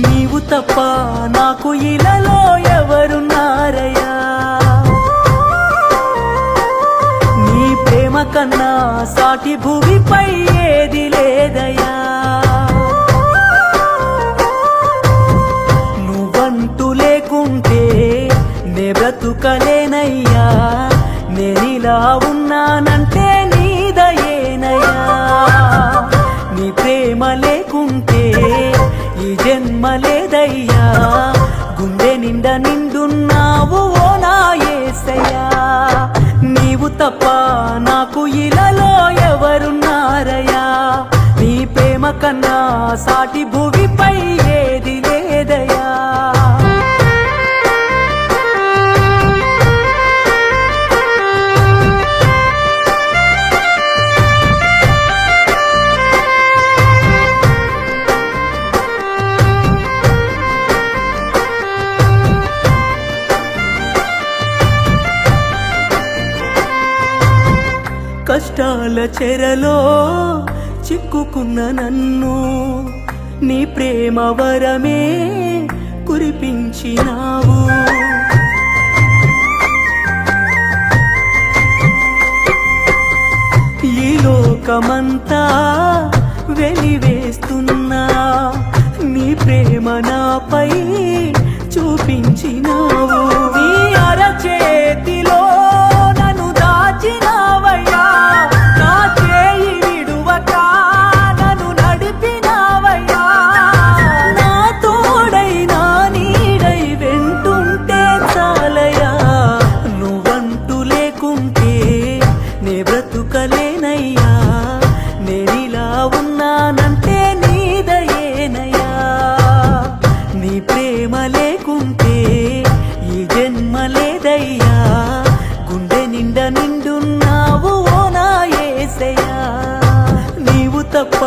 నీవు తప్ప నాకు ఇలాలో ఎవరున్నారయ్యా, నీ ప్రేమ కన్నా సాటి భూమిపై ఏది లేదయ్యా. నువ్వంటూ లేకుంటే నే బ్రతుకలేనయ్యా, నేనిలా ఉన్నానంటే నీదయేనయ్యా. నీ ప్రేమ లేకుంటే ఈ జన్మ లేదయ్యా, గుండె నిండా నిండున్నావు ఓ నా యేసయ్యా. నీవు తప్ప నాకు ఇలాలో ఎవరున్నారయ్యా, నీ ప్రేమ కన్నా సాటి భూమిపై ఏది లేదయ్యా. కష్టాల చెరలో చిక్కుకున్న నన్ను నీ ప్రేమ వరమే కురిపించినావు. ఈ లోకమంతా వెలివేస్తున్నా నీ ప్రేమ నాపై చూపించినావు. నీ అరచేతిలో నన్ను దాచినావయ్యా, నా చేయి విడువక నన్ను నడిపినావయ్యా. నా తోడై నా నీడై వెంటుంటే చాలయ్యా, నువ్వంటూ లేకుంటే నే బ్రతుకలేనయ్యా. నేనిలా ఉన్నానంటే నీదయేనయ్యా. నీ ప్రేమ లేకుంటే ఈ జన్మ లేదయ్యా, గుండె నిండా నిండున్నావు ఓ నా యేసయ్యా. నీవు తప్ప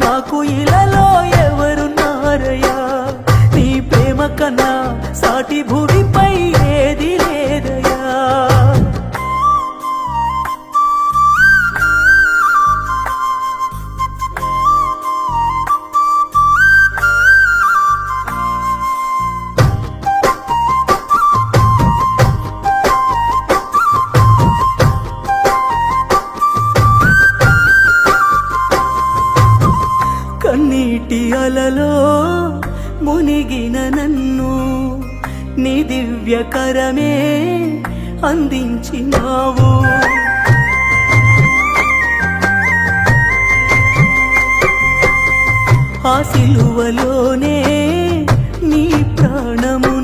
నాకు ఇలాలో ఎవరున్నారయ్యా, నీ ప్రేమ కన్నా సాటి భూమిపై ఏది లేదయ్యా. కన్నీటి అలలో మునిగిన నన్ను నీ దివ్యకరమే అందించినావు. ఆ సిలువలోనే